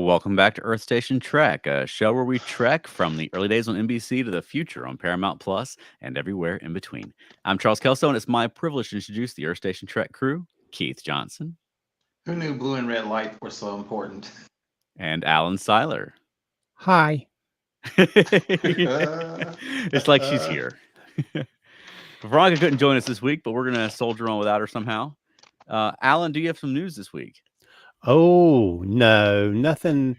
Welcome back to Earth Station Trek, a show where we trek from the early days on NBC to the future on Paramount Plus and everywhere in between. I'm Charles Kelso, and it's my privilege to introduce the Earth Station Trek crew, Keith Johnson Who knew blue and red light were so important? and Alan Seiler. Hi. It's like she's here. Veronica couldn't join us this week, but we're going to soldier on without her somehow. Alan, do you have some news this week? Oh, no, nothing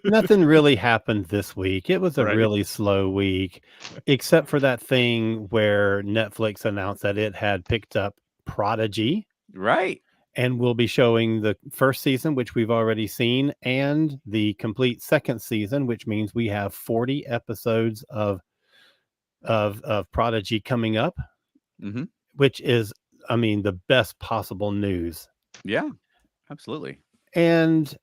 really happened this week. It was a Right. really slow week, except for that thing where Netflix announced that it had picked up Prodigy Right. and will be showing the first season, which we've already seen, and the complete second season, which means we have 40 episodes of Prodigy coming up, Mm-hmm. which is, I mean, the best possible news. Yeah, absolutely. And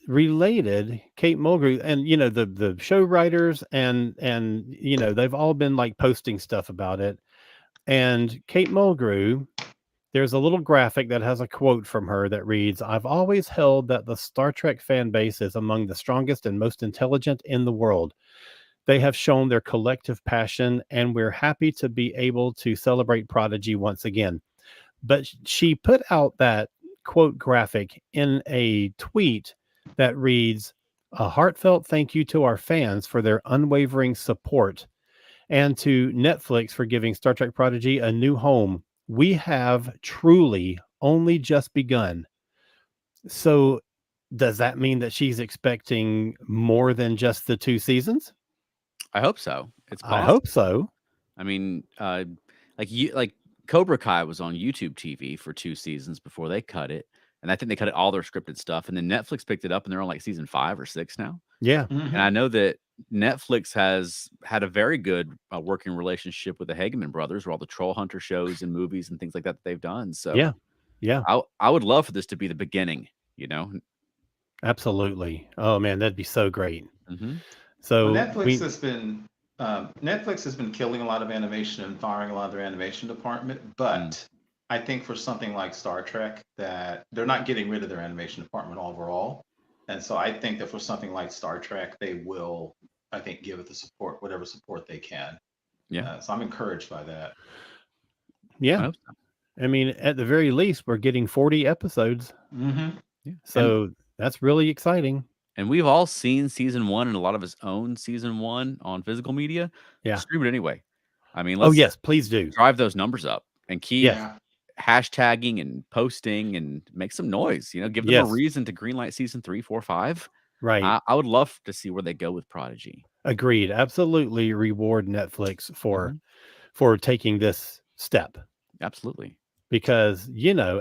related, Kate Mulgrew, and the show writers and they've all been like posting stuff about it. And Kate Mulgrew, there's a little graphic that has a quote from her that reads, "I've always held that the Star Trek fan base is among the strongest and most intelligent in the world. They have shown their collective passion, and we're happy to be able to celebrate Prodigy once again." But she put out that quote graphic in a tweet that reads, "A heartfelt thank you to our fans for their unwavering support and to Netflix for giving Star Trek Prodigy a new home. We have truly only just begun." So does that mean that she's expecting more than just the 2 seasons? I hope so. It's I possible. hope so. I mean, like Cobra Kai was on YouTube TV for 2 seasons before they cut it, and I think they cut all their scripted stuff, and then Netflix picked it up, and they're on, like, season 5 or 6 now, Yeah. and I know that Netflix has had a very good, working relationship with the Hageman brothers, where all the Troll Hunter shows and movies and things like that they've done, so Yeah. Yeah. I would love for this to be the beginning, you know? Absolutely. Oh man, that'd be so great. Mhm. Well, So we Netflix has been killing a lot of animation and firing a lot of their animation department, but I think for something like Star Trek, that they're not getting rid of their animation department overall, and so I think that for something like Star Trek, they will, I think, give it the support, whatever support they can. Yeah. So I'm encouraged by that. I yeah, hope so. I mean, at the very least, we're getting 40 episodes. Mm-hmm. Yeah, So that's really exciting. and we've all seen season 1, and a lot of us own season 1 on physical media. Yeah. Stream it anyway. I mean, Oh let's yes, please do. drive those numbers up and keep Yes. Yeah. hashtagging and posting and make some noise, give them a Yes. reason to greenlight season 3, 4, 5. Right. I would love to see where they go with Prodigy. Agreed. Absolutely reward Netflix Mhm. for taking this step. Absolutely. Because,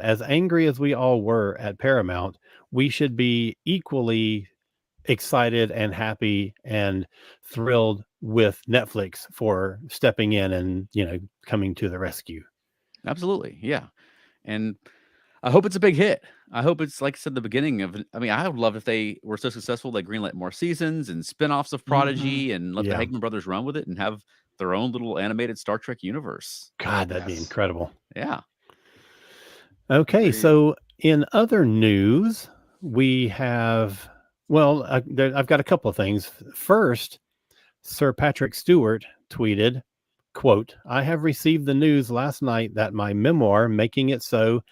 as angry as we all were at Paramount, we should be equally excited and happy and thrilled with Netflix for stepping in and, coming to the rescue. Absolutely. Yeah. And I hope it's a big hit. I hope it's, like I said, the beginning of I mean, I would love if they were so successful, they greenlit more seasons and spin-offs of Prodigy and let the Yeah. Hageman brothers run with it and have their own little animated Star Trek universe. God, that'd be Yes. incredible. Yeah. Okay, Agreed. so in other news, we have, well, I've got a couple of things. First, Sir Patrick Stewart tweeted, quote, "I have received the news last night that my memoir, Making It So,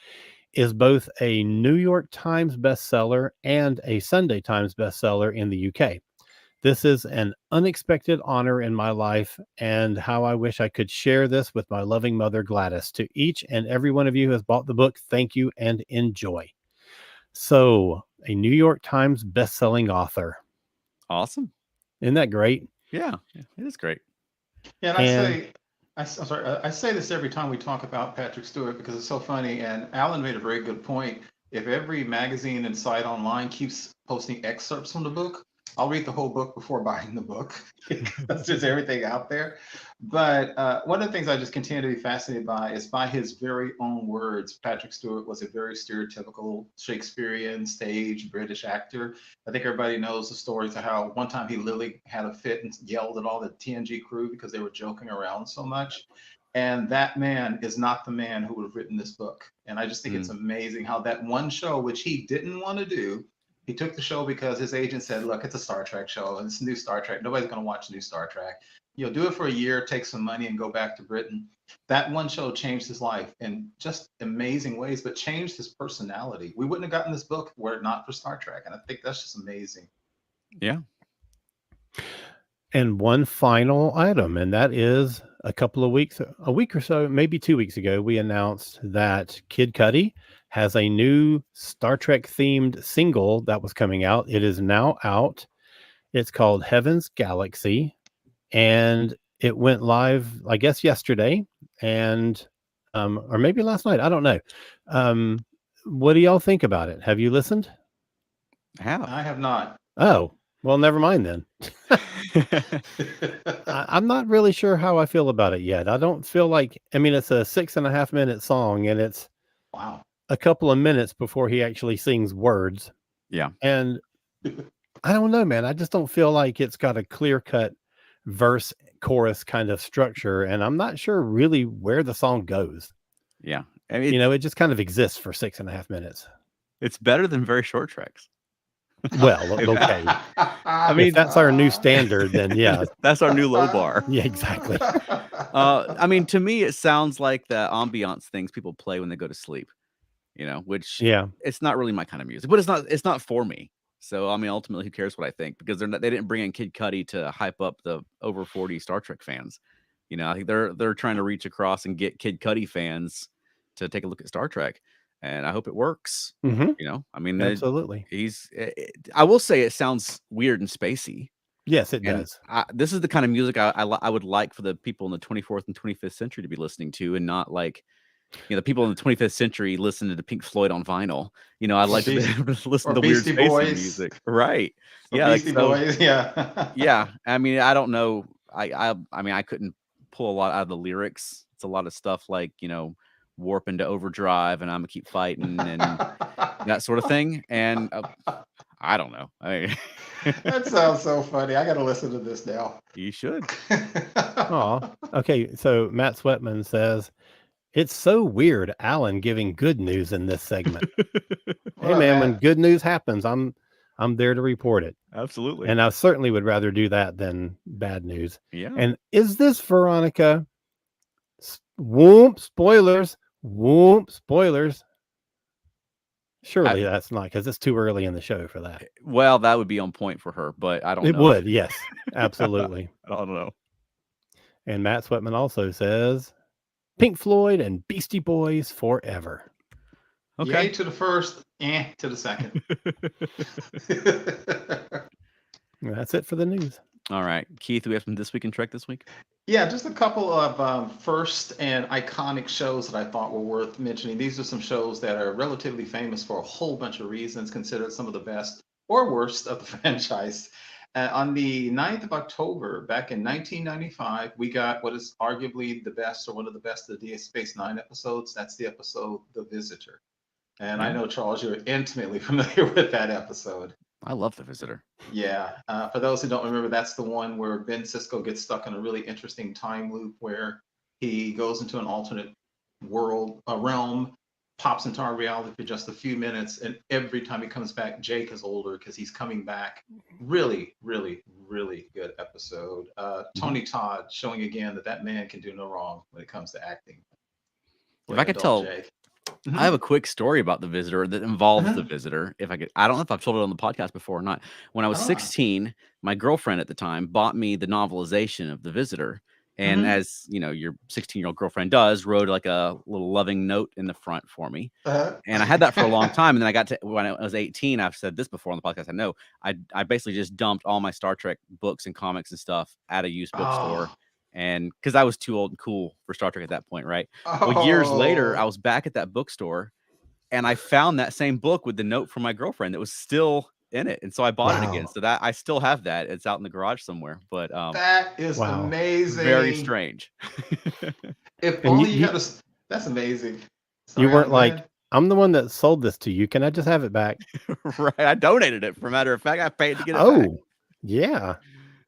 is both a New York Times bestseller and a Sunday Times bestseller in the UK. This is an unexpected honor in my life, and how I wish I could share this with my loving mother, Gladys. To each and every one of you who has bought the book, thank you and enjoy." So, a New York Times best-selling author. Awesome. Isn't that great? Yeah. It is great. Yeah, and And I'm sorry, I say this every time we talk about Patrick Stewart because it's so funny. And Alan made a very good point. If every magazine and site online keeps posting excerpts from the book, I'll read the whole book before buying the book because there's everything out there. But one of the things I just continue to be fascinated by is by his very own words. Patrick Stewart was a very stereotypical Shakespearean stage British actor. I think everybody knows the stories of how one time he literally had a fit and yelled at all the TNG crew because they were joking around so much. And that man is not the man who would have written this book. And I just think it's amazing how that one show, which he didn't want to do, He took the show because his agent said, "Look, it's a Star Trek show, and it's new Star Trek. Nobody's going to watch new Star Trek. You'll do it for a year, take some money, and go back to Britain." That one show changed his life in just amazing ways, but changed his personality. We wouldn't have gotten this book were it not for Star Trek, and I think that's just amazing. Yeah. And one final item, and that is a week or so, maybe 2 weeks ago, we announced that Kid Cudi has a new Star Trek themed single that was coming out. It is now out. It's called Heaven's Galaxy, and it went live, I guess, yesterday, and or maybe last night. I don't know. What do y'all think about it? Have you listened? I have not. Oh, well, never mind then. I'm not really sure how I feel about it yet. I don't feel like, I mean, it's a 6.5 minute song, and it's Wow. a couple of minutes before he actually sings words. Yeah. And I don't know, man. I just don't feel like it's got a clear cut verse chorus kind of structure. And I'm not sure really where the song goes. Yeah. I mean, It just kind of exists for 6.5 minutes. it's better than very short treks. Well, okay. I mean, if that's our new standard, then yeah. That's our new low bar. Yeah, exactly. I mean, to me, it sounds like the ambiance things people play when they go to sleep, which Yeah. it's not really my kind of music, but it's not for me. So, I mean, ultimately, who cares what I think? Because they didn't bring in Kid Cudi to hype up the over 40 Star Trek fans. I think they're trying to reach across and get Kid Cudi fans to take a look at Star Trek, and I hope it works. Mm-hmm. I mean, Absolutely. I will say it sounds weird and spacey. Yes, it does. This is the kind of music I would like for the people in the 24th and 25th century to be listening to, and not like, the people in the 25th century listening to Pink Floyd on vinyl. I'd like to be able to listen to weird Beastie spacey Boys. music. Right. Or Yeah. Beastie Boys. Yeah. Yeah. I mean, I don't know. I mean, I couldn't pull a lot out of the lyrics. It's a lot of stuff like, warp into overdrive and I'm gonna keep fighting and that sort of thing. And I don't know. I mean, That sounds so funny. I got to listen to this now. you should. Aw. Okay, so Matt Sweatman says, it's so weird Alan giving good news in this segment. Hey man, when good news happens, I'm there to report it. Absolutely. And I certainly would rather do that than bad news. Yeah. And is this Veronica? Whoop, spoilers. Whoop, spoilers. Surely that's not, because it's too early in the show for that. Well, that would be on point for her, but I don't know. It would, yes. Absolutely. I don't know. And Matt Sweatman also says Pink Floyd and Beastie Boys forever. Okay. Yay to the first, to the second. That's it for the news. All right. Keith, do we have some This Week in Trek this week? Yeah, just a couple of first and iconic shows that I thought were worth mentioning. These are some shows that are relatively famous for a whole bunch of reasons, considered some of the best or worst of the franchise. On the 9th of October, back in 1995, we got what is arguably the best or one of the best of the Deep Space Nine episodes. That's the episode The Visitor. And I know, Charles, you're intimately familiar with that episode. I love The Visitor. Yeah. For those who don't remember, that's the one where Ben Sisko gets stuck in a really interesting time loop where he goes into an alternate world, a realm, pops into our reality for just a few minutes. And every time he comes back, Jake is older because he's coming back. Really, really, really good episode. Tony Todd showing again that man can do no wrong when it comes to acting. If I could tell, Jake. I have a quick story about The Visitor that involves The Visitor. If I could, I don't know if I've told it on the podcast before or not. When I was 16, my girlfriend at the time bought me the novelization of The Visitor. And as your 16-year-old girlfriend does, wrote like a little loving note in the front for me. And I had that for a long time. And then I got to when I was 18, I've said this before on the podcast. I know I basically just dumped all my Star Trek books and comics and stuff at a used bookstore. And because I was too old and cool for Star Trek at that point, right? Well, years later, I was back at that bookstore and I found that same book with the note from my girlfriend that was still in it. And so I bought it again. So that I still have that. It's out in the garage somewhere. But that is amazing. Very strange. If only you had that's amazing. Sorry, you weren't like, I'm the one that sold this to you. Can I just have it back? Right. I donated it. For a matter of fact, I paid to get it back. Oh, yeah.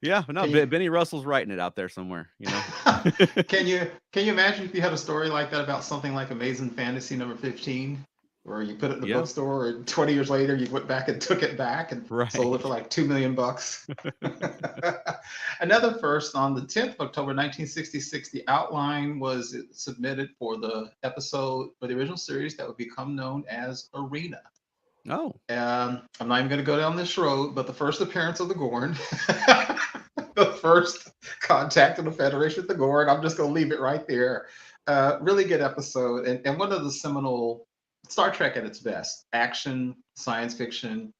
Yeah, no, Benny Russell's writing it out there somewhere, Can you imagine if you had a story like that about something like Amazing Fantasy number 15? where you put it in the Yeah. bookstore and 20 years later you went back and took it back and sold it for Right. like $2 million. Another first, on the 10th of October 1966, the outline was submitted for the episode for the original series that would become known as Arena. Oh, I'm not even going to go down this road, but the first appearance of the Gorn, the first contact of the Federation with the Gorn, I'm just going to leave it right there. Really good episode, and one of the seminal Star Trek at its best: action, science fiction,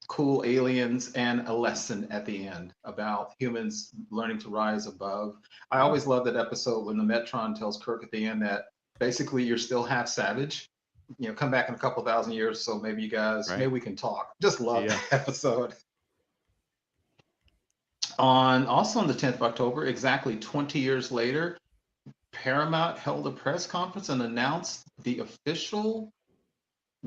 cool aliens, and a lesson at the end about humans learning to rise above. I always love that episode when the Metron tells Kirk at the end that basically you're still half savage. Come back in a couple thousand years, so maybe you guys, maybe right. we can talk. Just love Yeah. that episode. Also on the 10th of October, exactly 20 years later, Paramount held a press conference and announced the official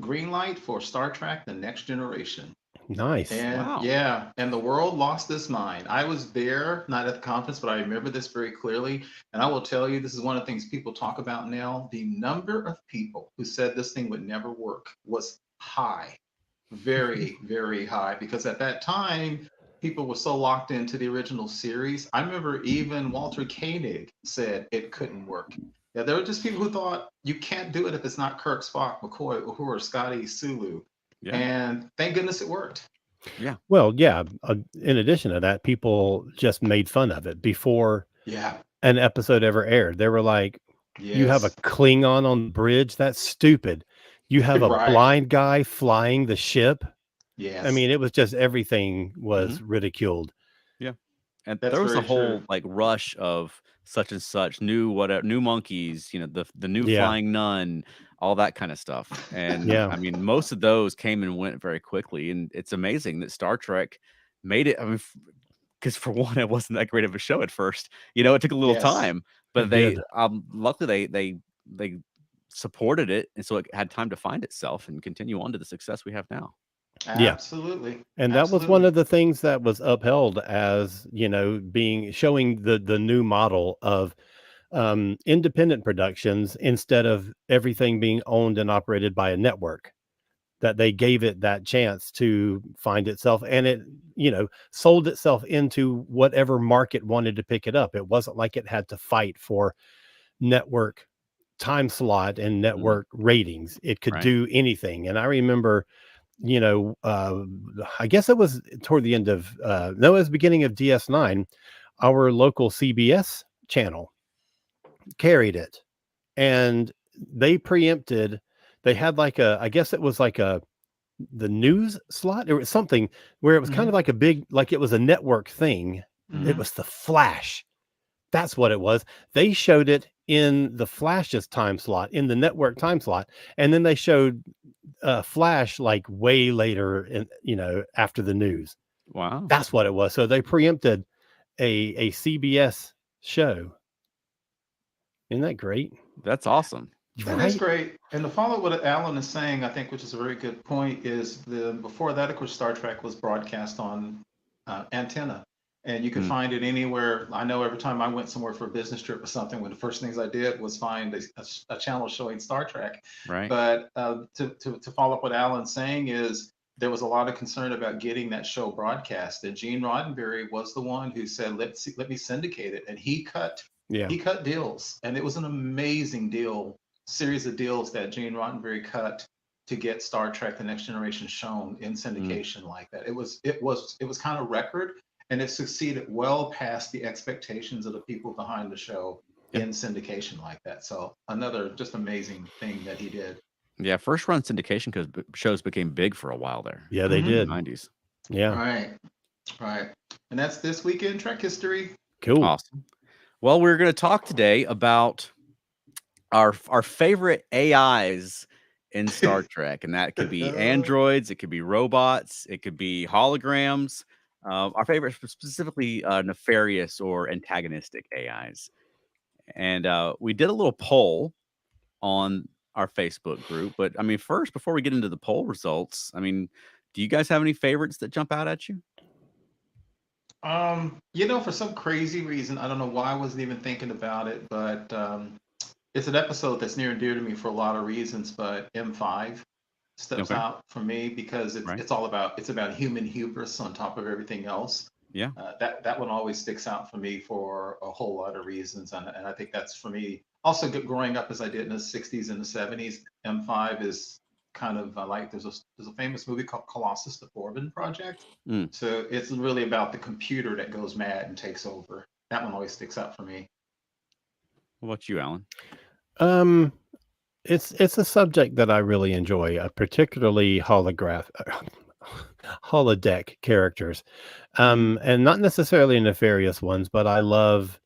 green light for Star Trek: The Next Generation. Nice. And Wow. yeah, and the world lost its mind. I was there, not at the conference, but I remember this very clearly. And I will tell you, this is one of the things people talk about now. The number of people who said this thing would never work was high, very, very high, because at that time, people were so locked into the original series. I remember even Walter Koenig said it couldn't work. Yeah, there were just people who thought you can't do it if it's not Kirk, Spock, McCoy, Uhura, Scotty, Sulu. Yeah. And thank goodness it worked. Yeah. Well, yeah. In addition to that, people just made fun of it before Yeah. an episode ever aired. They were like, "You have a Yes. Klingon on the bridge? That's stupid. You have a Right. blind guy flying the ship." I Yes. mean, it was just everything was Mm-hmm. ridiculed. Yeah. And That's there was a very whole true. like rush of such and such new whatever new monkeys, the new Yeah. flying nun, all that kind of stuff. And Yeah. I mean, most of those came and went very quickly. And it's amazing that Star Trek made it. I mean, because for one, it wasn't that great of a show at first. It took a little Yes. time, but It they did. luckily they supported it, and so it had time to find itself and continue on to the success we have now. Yeah. Absolutely. And that was one Absolutely. of the things that was upheld as, being showing the new model of independent productions instead of everything being owned and operated by a network. That they gave it that chance to find itself, and it, sold itself into whatever market wanted to pick it up. It wasn't like it had to fight for network time slot and Mhm. network ratings. It could Right. do anything. And I remember, you know, uh, I guess it was toward the end of, no, it was the beginning of DS9. Our local CBS channel carried it, and they preempted. They had like I guess it was like the news slot. It was something where it was kind Mm-hmm. of like a big, like it was a network thing. It Mm-hmm. Mhm. was the Flash. That's what it was. They showed it in the Flash's time slot, in the network time slot, and then they showed Flash like way later, in after the news. Wow. That's what it was. So they preempted a CBS show. Isn't that great? That's awesome. That is Right? great. And to follow what Alan is saying, I think, which is a very good point, is before that, of course, Star Trek was broadcast on antenna, and you could Mm, find it anywhere. I know every time I went somewhere for a business trip or something, one of the first things I did was find a channel showing Star Trek. right. But to follow up what Alan's saying is there was a lot of concern about getting that show broadcast. And Gene Roddenberry was the one who said, let me syndicate it," and Yeah. he cut deals, and it was an amazing series of deals that Gene Roddenberry cut to get Star Trek: The Next Generation shown in Mm, syndication like that. It was kind of record, and it succeeded well past the expectations of the people behind the show yeah. in syndication like that. So another just amazing thing that he did. Yeah, first run syndication because shows became big for a while there Yeah, they in the Mm-hmm. did. 90s. Yeah. Right, right. And that's this week in Trek history. Cool. Awesome. Well, we're going to talk today about our favorite AIs in Star Trek, and that could be androids, it could be robots, it could be holograms. Our favorite, specifically nefarious or antagonistic AIs. And we did a little poll on our Facebook group. But I mean, first, before we get into the poll results, I mean, do you guys have any favorites that jump out at you? For some crazy reason, I don't know why I wasn't even thinking about it, but it's an episode that's near and dear to me for a lot of reasons. But M5, steps Okay. out for me because Right. it's all about human hubris on top of everything else. Yeah. That one always sticks out for me for a whole lot of reasons, and I think that's for me. Also, growing up as I did in the '60s and the '70s, M5 is kind of like there's a famous movie called Colossus: The Forbidden Project. Mm. So it's really about the computer that goes mad and takes over. That one always sticks out for me. What about you, Alan? Um, it's a subject that I really enjoy, particularly holodeck characters, and not necessarily nefarious ones, but I love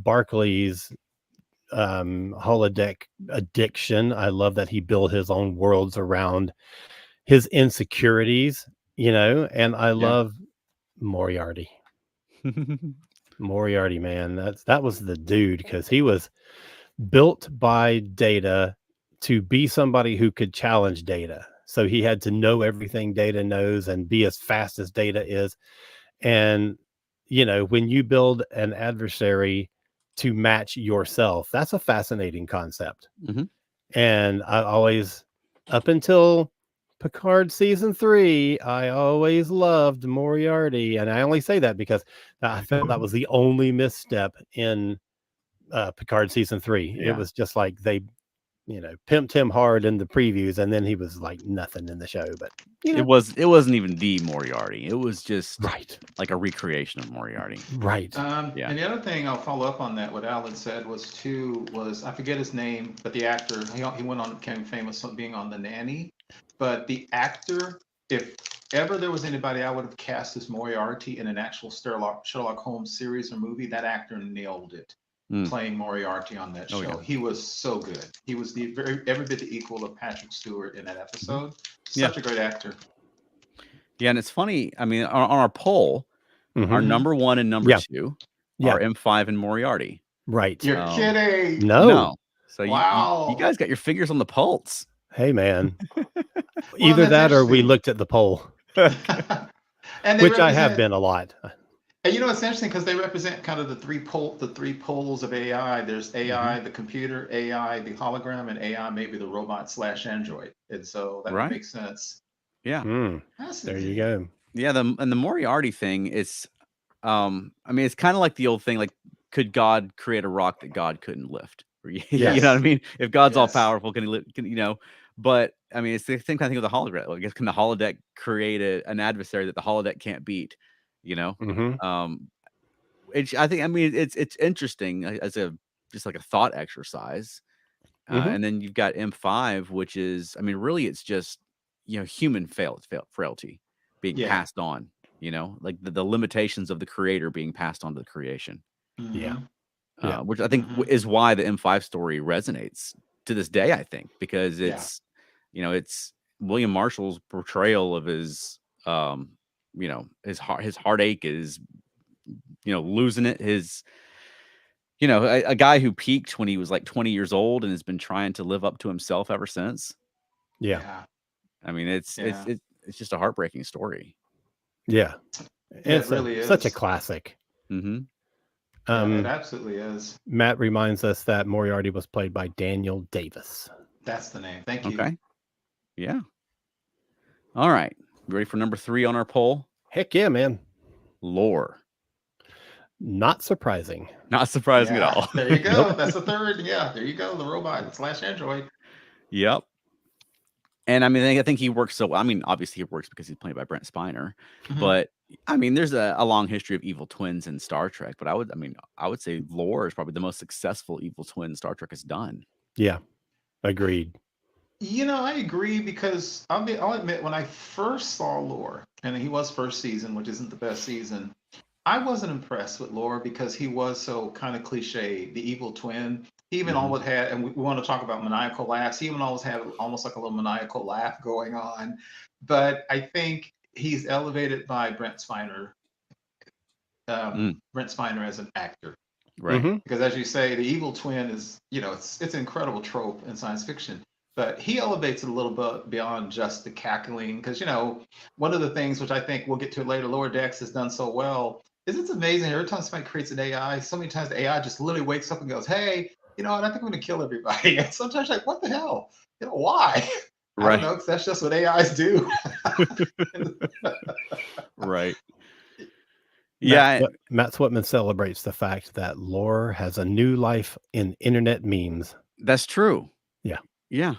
Barclay's holodeck addiction. I love that he built his own worlds around his insecurities, and I Yeah. love Moriarty. Moriarty, man, that was the dude because he was built by Data to be somebody who could challenge Data. So he had to know everything Data knows and be as fast as Data is. And when you build an adversary to match yourself, that's a fascinating concept. Mhm. And I always, up until Picard season 3, I always loved Moriarty, and I only say that because I felt that was the only misstep in Picard season 3. It Yeah. was just like they, pimped him hard in the previews, and then he was like nothing in the show. But It wasn't even the Moriarty. It was just right, like a recreation of Moriarty. right, Yeah. And the other thing I'll follow up on that, what Alan said was I forget his name, but the actor, he went on, became famous for being on The Nanny. But the actor, if ever there was anybody I would have cast as Moriarty in an actual Sherlock Holmes series or movie, that actor nailed it. Mm. Playing Moriarty on that Oh, show. yeah. He was so good. He was every bit the equal of Patrick Stewart in that episode. Yeah. Such a great actor. Yeah, and it's funny. I mean, on our poll, our Mhm. number 1 and number Yeah. 2 Yeah. are M5 and Moriarty. right. You're kidding. No, So Wow. you guys got your fingers on the pulse. hey man, Well, either that's that or we interesting. looked at the poll, And they which I have represent, been a lot. and it's interesting because they represent kind of the three poles of AI. There's AI, the computer, AI, the hologram, and AI, maybe the robot / android. And so that would Right. make sense. Yeah. There you Fascinating. go. Yeah, the Moriarty thing is I mean, it's kind of like the old thing, like, could God create a rock that God couldn't lift? Or, you know what I Yes. mean? If God's all Yes. powerful, can he lift? But I mean, it's the same kind of thing with the hologram. Like, can the holodeck create an adversary that the holodeck can't beat? Mhm. I think, I mean, it's interesting as a just like a thought exercise. Mhm. And then you've got M5, which is, I mean, really, it's just human frailty being Yeah. passed on. Like the limitations of the creator being passed on to the creation, Yeah. Mhm. Yeah. which I think Mhm. is why the M5 story resonates to this day. I think because Yeah. it's William Marshall's portrayal of his, his heartache is, losing it. A guy who peaked when he was like 20 years old and has been trying to live up to himself ever since. Yeah. Yeah. I mean, it's Yeah. just a heartbreaking story. Yeah. Yeah, It's it really such a is. classic. Mm-hmm. Yeah, it absolutely is. Matt reminds us that Moriarty was played by Daniel Davis. That's the name. Thank you. Okay. Yeah. All right. You ready for number 3 on our poll? Heck yeah, man. Lore. Not surprising. Not surprising at Yeah, all. there you go. That's the third. Yeah, there you go. The robot / android. Yep. And I mean, I think he works so well. I mean, obviously he works because he's played by Brent Spiner, Mhm. but I mean, there's a long history of evil twins in Star Trek, but I would say Lore is probably the most successful evil twin Star Trek has done. Yeah. Agreed. I agree because I'll admit when I first saw Lore, and he was first season, which isn't the best season, I wasn't impressed with Lore because he was so kind of cliche, the evil twin. He even Mhm. always had, and we want to talk about maniacal laughs. He even always had almost like a little maniacal laugh going on. But I think he's elevated by Brent Spiner. Brent Spiner as an actor. Right. Mhm. Because as you say, the evil twin is, it's an incredible trope in science fiction. But he elevates it a little bit beyond just the cackling. Because, one of the things which I think we'll get to later, Lower Decks has done so well, is it's amazing. Every time somebody creates an AI, so many times the AI just literally wakes up and goes, hey, you know what, I think I'm going to kill everybody. And sometimes like, what the hell? You know, why? I Right. don't know, 'cause that's just what AIs do. Right. Yeah. Matt Switman celebrates the fact that lore has a new life in internet memes. That's true. Yeah. Yeah.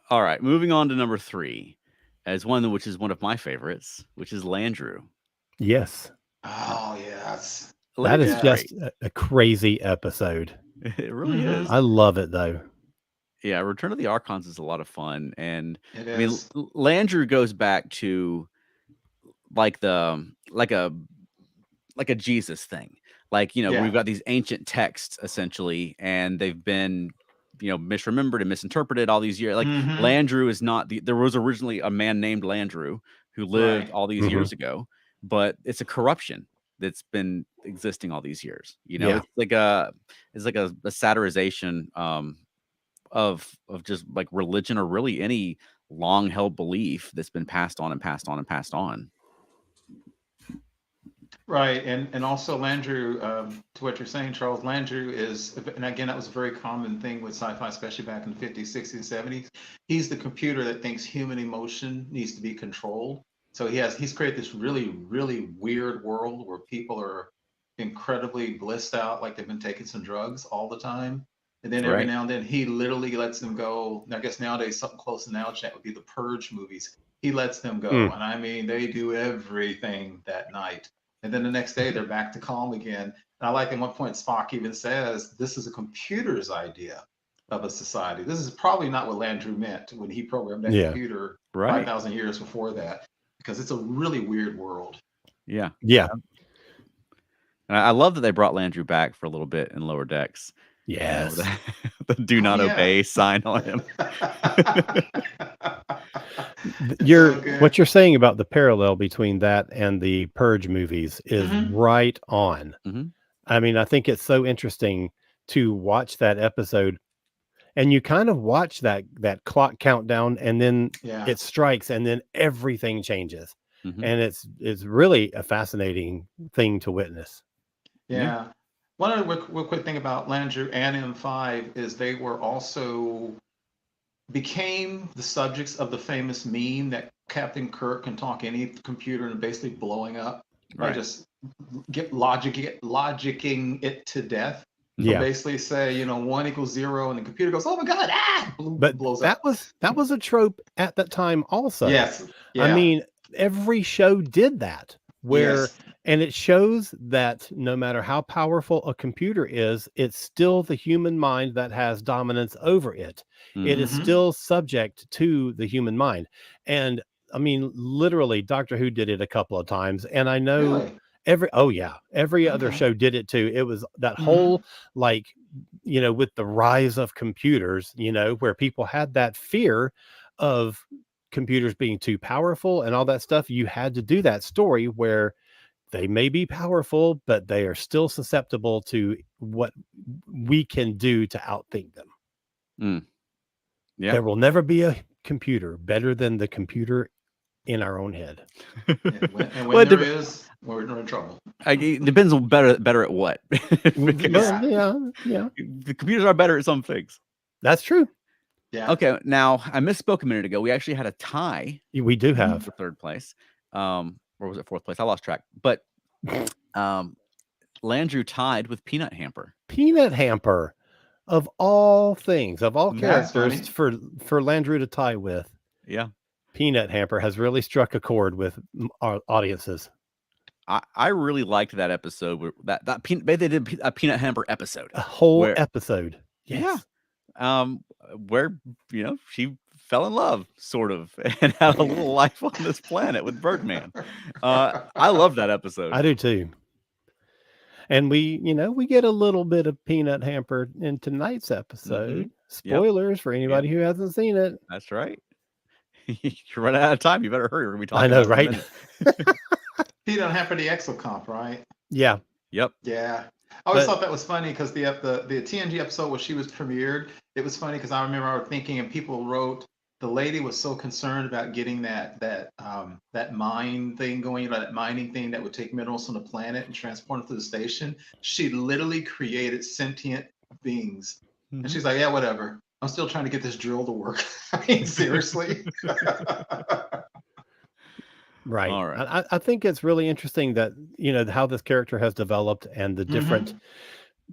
All right. Moving on to number 3, as one which is one of my favorites, which is Landrew. Yes. Oh, yes. That is Yeah. just a crazy episode. It really Mhm. is. I love it though. Yeah, Return of the Archons is a lot of fun, and It I mean, is. Landrew goes back to like a Jesus thing. Like, you know, Yeah. we've got these ancient texts essentially, and they've been, you know, misremembered and misinterpreted all these years. Like Mhm. Landrew is not there was originally a man named Landrew who lived Right. all these years ago, but it's a corruption that's been existing all these years. You know, Yeah. it's like a satirization of just like religion, or really any long held belief that's been passed on and passed on and passed on. Right, and also Landrew, to what you're saying, Charles, Landrew is, and again, that was a very common thing with sci-fi, especially back in the 50s, 60s, 70s. He's the computer that thinks human emotion needs to be controlled. So he's created this really, really weird world where people are incredibly blissed out, like they've been taking some drugs all the time. And then every Right. now and then he literally lets them go. I guess nowadays something close to now chat would be the Purge movies. He lets them go, and I mean they do everything that night. And then the next day they're back to calm again. And I like at one point Spock even says, this is a computer's idea of a society. This is probably not what Landrew meant when he programmed that computer Right. 5,000 years before that, because it's a really weird world. Yeah. Yeah. And I love that they brought Landrew back for a little bit in Lower Decks. Yes. The do not obey sign on him. What you're saying about the parallel between that and the Purge movies is right on. I mean, I think it's so interesting to watch that episode, and you kind of watch that clock countdown, and then it strikes, and then everything changes. And it's really a fascinating thing to witness. Yeah. One other real quick thing about Landrew and M5 is they were also became the subjects of the famous meme that Captain Kirk can talk any computer and basically blowing up. Right. Just logicking it to death. So basically say, you know, 1 = 0, and the computer goes, oh my God, blows up. That was a trope at that time also. Yes. Yeah. I mean, every show did that, where and it shows that no matter how powerful a computer is, it's still the human mind that has dominance over it. It is still subject to the human mind. And I mean, literally, Doctor Who did it a couple of times, and I know every other show did it too. It was that whole, like, you know, with the rise of computers, you know, where people had that fear of computers being too powerful and all that stuff. You had to do that story where they may be powerful, but they are still susceptible to what we can do to outthink them. Yeah. There will never be a computer better than the computer in our own head. And when there is, we're in trouble. It depends on better at what. Yeah. The computers are better at some things. That's true. Yeah. Okay. Now, I misspoke a minute ago. We actually had a tie. We do have for third place. Or was it fourth place? I lost track. But Landrew tied with Peanut Hamper. Peanut Hamper, of all things, of all characters for Landrew to tie with. Yeah. Peanut Hamper has really struck a chord with our audiences. I really liked that episode. They did a Peanut Hamper episode. A whole episode. Yes. Yeah. Where, you know, she fell in love, sort of, and had a little life on this planet with Birdman. I love that episode. I do too. And we get a little bit of Peanut Hamper in tonight's episode. Spoilers for anybody who hasn't seen it. That's right. You're running out of time. You better hurry. We're gonna be talking. I know, right? Peanut Hamper, the Exocomp, right? Yeah. Yep. Yeah. I always thought that was funny because the TNG episode where she was premiered, it was funny because I remember thinking, and people wrote the lady was so concerned about getting that mine thing going, that mining thing that would take minerals from the planet and transport them to the station. She literally created sentient beings, and Mhm. she's like, "Yeah, whatever. I'm still trying to get this drill to work." I mean, seriously. Right. All right. I think it's really interesting that, how this character has developed and the different Hmm.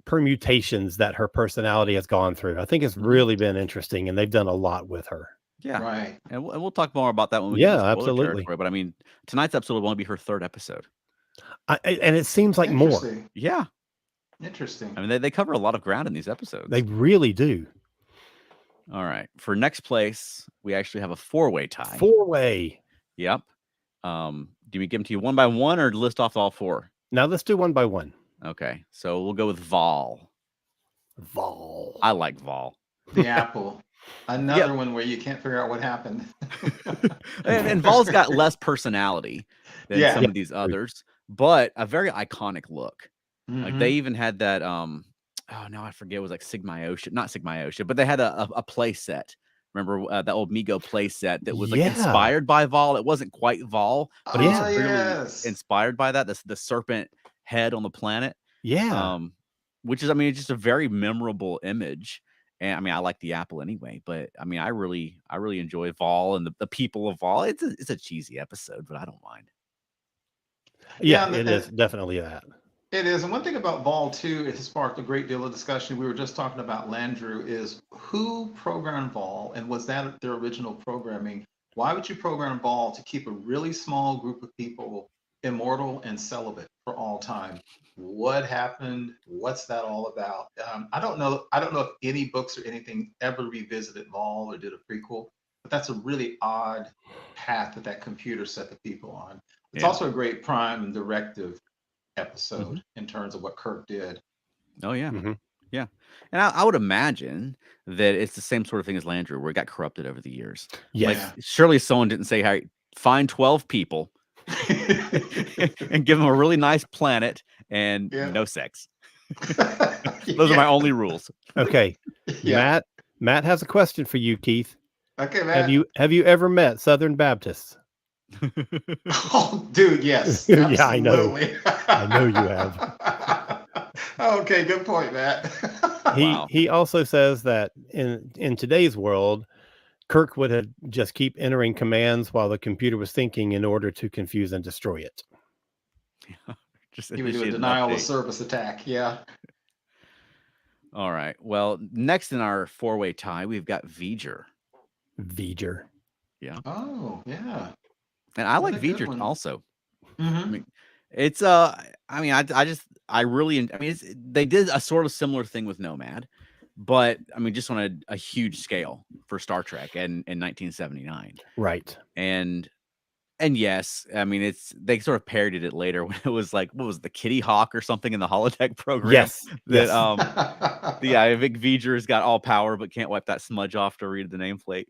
permutations that her personality has gone through. I think it's Mhm. really been interesting, and they've done a lot with her. Yeah. Right. And we'll talk more about that when we get into Yeah, spoiler absolutely. territory. But I mean, tonight's episode will only be her third episode. And it seems like more. Interesting. Yeah. Interesting. I mean, they cover a lot of ground in these episodes. They really do. All right. For next place, we actually have a four-way tie. Four-way. Yep. Do we give them to you one by one or list off all four? Now let's do one by one. Okay. So we'll go with Vol. Vol. I like Vol. The apple. Another one where you can't figure out what happened. and Vol's got less personality than Yeah. some of these others, but a very iconic look. Like Mhm. they even had that oh no, I forget, it was like not Sigma-Ocean, but they had a play set. Remember that old Mego play set that was like Yeah. inspired by Vol? It wasn't quite Vol, but it was Oh, really yes. inspired by that. That's the serpent head on the planet. Yeah. Which is, I mean, it's just a very memorable image. And I mean, I like the apple anyway, but I mean, I really enjoy Vol and the people of Vol. It's a cheesy episode, but I don't mind. Yeah, and- it and- is definitely that. It is. And one thing about Vol, too, it has sparked a great deal of discussion. We were just talking about Landrew, is who programmed Vol, and was that their original programming? Why would you program Vol to keep a really small group of people immortal and celibate for all time? What happened? What's that all about? I don't know. I don't know if any books or anything ever revisited Vol or did a prequel, but that's a really odd path that computer set the people on. It's Yeah. also a great prime directive episode in terms of what Kirk did. Oh yeah. Mhm. Yeah. And I would imagine that it's the same sort of thing as Landrew, where it got corrupted over the years. Yes. Yeah. Surely someone didn't say, "Hey, find 12 people and give them a really nice planet and Yeah. no sex." Those are my only rules. Okay. Yeah. Matt has a question for you, Keith. Okay, man. Have you ever met Southern Baptists? Oh, dude, yes. Yeah, I know. Absolutely. I know you have. Okay, good point, Matt. Wow. He also says that in today's world, Kirk would have just keep entering commands while the computer was thinking in order to confuse and destroy it. Just He would do a initiate an denial of update. service attack. Yeah. All right. Well, next in our four-way tie, we've got V'ger. V'ger. Oh, yeah. And I like What a good V'ger one. also. Mhm. I mean, it's I mean, I really, I mean, they did a sort of similar thing with Nomad, but I mean, just on a huge scale for Star Trek in 1979. Right. Mm-hmm. And yes, I mean, they sort of parodied it later when it was like, what was it, the Kitty Hawk or something in the holodeck program? Yes. That Yes. yeah, Vic V'ger's got all power but can't wipe that smudge off to read the nameplate.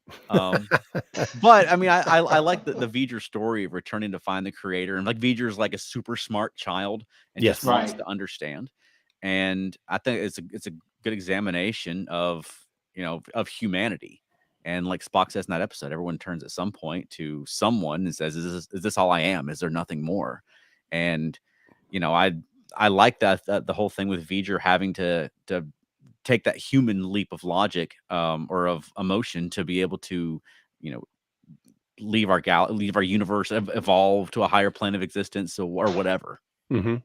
But I mean, I like the V'ger story of returning to find the creator, and like V'ger's like a super smart child and Yes. just wants Right. to understand. And I think it's a good examination of of humanity. And like Spock says in that episode, everyone turns at some point to someone and says, "Is this all I am? Is there nothing more?" And I like that the whole thing with V'ger having to take that human leap of logic or of emotion to be able to leave our universe, evolve to a higher plane of existence, or whatever. Hmm.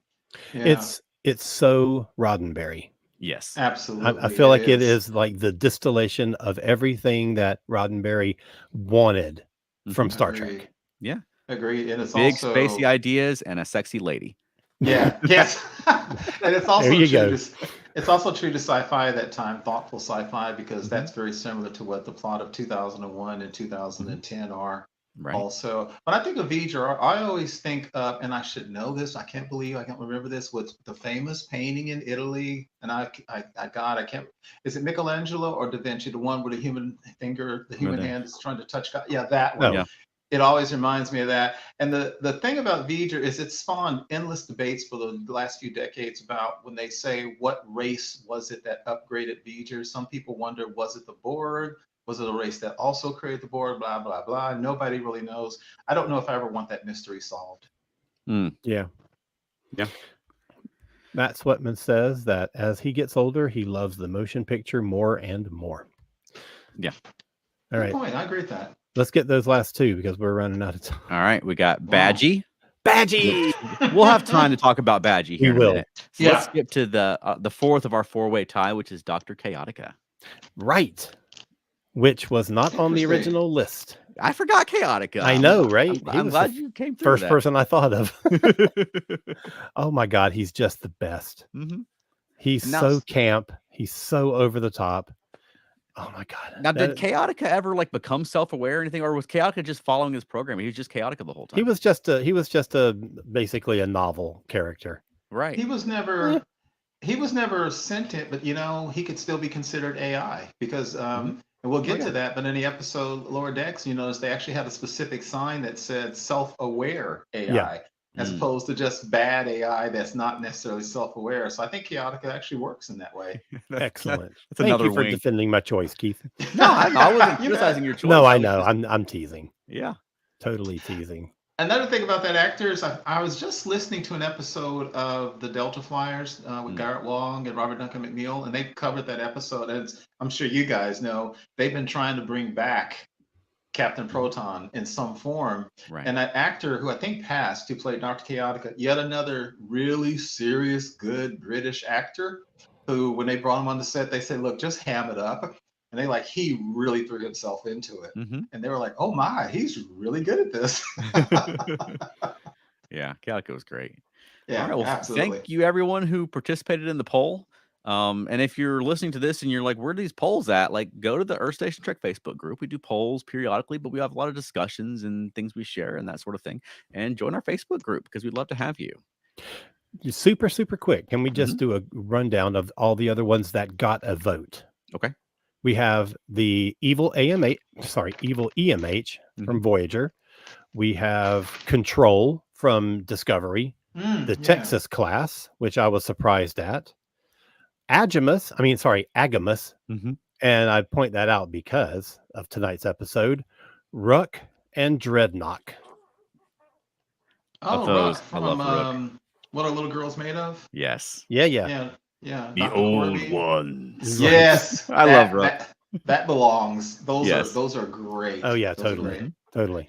Yeah. It's so Roddenberry. Yes. Absolutely. I feel like it is like the distillation of everything that Roddenberry wanted from Star Agreed. Trek. Yeah. Agreed. And it's Big also spacey ideas and a sexy lady. Yeah. Yes. And it's also There you true go. it's also true to sci-fi at that time, thoughtful sci-fi, because Mm-hmm. that's very similar to what the plot of 2001 and 2010 are. Right. Also, when I think of V'ger, I always think of, and I should know this, I can't remember this, was the famous painting in Italy. And I can't, is it Michelangelo or Da Vinci, the one with the human finger, the human there. hand is trying to touch God? Yeah, that one. Oh. Yeah. It always reminds me of that. And the thing about V'ger is it spawned endless debates for the last few decades about when they say, what race was it that upgraded V'ger? Some people wonder, was it the Borg? Was it a race that also created the board? Blah, blah, blah. Nobody really knows. I don't know if I ever want that mystery solved. Yeah. Yeah. Matt Sweatman says that as he gets older, he loves the motion picture more and more. Yeah. All Good right. point. I agree with that. Let's get those last two because we're running out of time. All right. We got Wow. Badgey. Badgey! We'll have time to talk about Badgey here We in a will. minute. So let's skip to the fourth of our four-way tie, which is Dr. Chaotica. Right. Which was not on the Interesting. original list. I forgot Chaotica. I know, right? I'm glad you came through First that. person I thought of. Oh my God, he's just the best. Mm-hmm. He's so camp. He's so over the top. Oh my God. Now, did Chaotica ever like become self-aware or anything, or was Chaotica just following his program? He was just Chaotica the whole time. He was just basically a novel character. Right. He was never sentient, but he could still be considered AI because and we'll get to that, but in the episode Lower Decks, you notice they actually had a specific sign that said self-aware AI as opposed to just bad AI that's not necessarily self-aware. So I think Chaotica actually works in that way. Excellent. That's Thank another you for wing. defending my choice, Keith. No, I wasn't criticizing your choice. No, I know. I'm teasing. Yeah. Totally teasing. Another thing about that actor is I was just listening to an episode of the Delta Flyers with Garrett Wong and Robert Duncan McNeil, and they covered that episode. And I'm sure you guys know they've been trying to bring back Captain Proton in some form. Right. And that actor who I think passed, who played Dr. Chaotica, yet another really serious, good British actor who, when they brought him on the set, they said, look, just ham it up. And he really threw himself into it. Mm-hmm. And they were like, oh my, he's really good at this. Yeah, Chaotica was great. Yeah, all right, well, absolutely. Thank you, everyone who participated in the poll. And if you're listening to this and you're like, where are these polls at? Like, go to the Earth Station Trek Facebook group. We do polls periodically, but we have a lot of discussions and things we share and that sort of thing. And join our Facebook group because we'd love to have you. Super, super quick. Can we just do a rundown of all the other ones that got a vote? Okay. We have the evil EMH from Voyager. We have Control from Discovery. The Texas class, which I was surprised at. Agamus. And I point that out because of tonight's episode. Ruck and Dreadnought. Oh, those, Ruck from What Are Little Girls Made Of? Yes. Yeah. The Dr. old Corby. ones. Yes. I love Ruck. That belongs. Yes. Those are great. Oh yeah, Those are totally. great. Totally.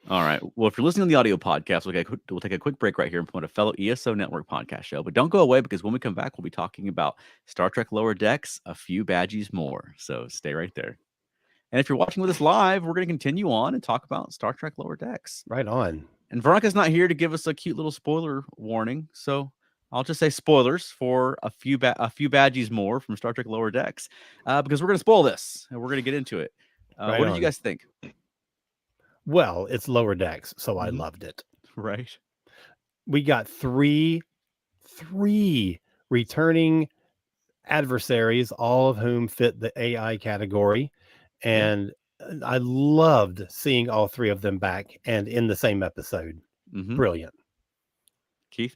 All right. Well, if you're listening on the audio podcast, we'll take a quick break right here and promote a fellow ESO Network podcast show. But don't go away because when we come back, we'll be talking about Star Trek Lower Decks, A Few Badgeys More. So stay right there. And if you're watching with us live, we're going to continue on and talk about Star Trek Lower Decks. Right on. And Veronica's not here to give us a cute little spoiler warning. So I'll just say spoilers for a few Badgeys More from Star Trek Lower Decks because we're going to spoil this and we're going to get into it. What did you guys think? Well, it's Lower Decks, so I loved it. Right. We got three returning adversaries, all of whom fit the AI category. And I loved seeing all three of them back and in the same episode. Brilliant. Keith?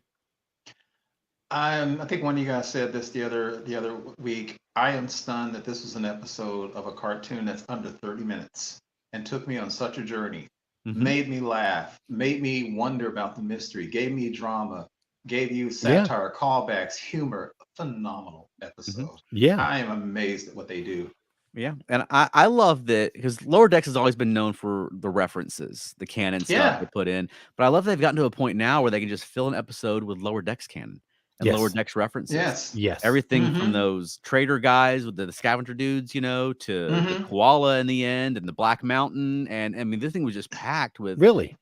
I think one of you guys said this the other week. I am stunned that this was an episode of a cartoon that's under 30 minutes and took me on such a journey. Made me laugh, made me wonder about the mystery, gave me drama, gave you satire, callbacks, humor. Phenomenal episode. Yeah. I am amazed at what they do. Yeah. And I love that because Lower Decks has always been known for the references, the canon stuff they put in. But I love they've gotten to a point now where they can just fill an episode with Lower Decks canon and Lower Decks references. Yes. Everything from those trader guys with the scavenger dudes, to the koala in the end and the Black Mountain. And I mean, this thing was just packed with the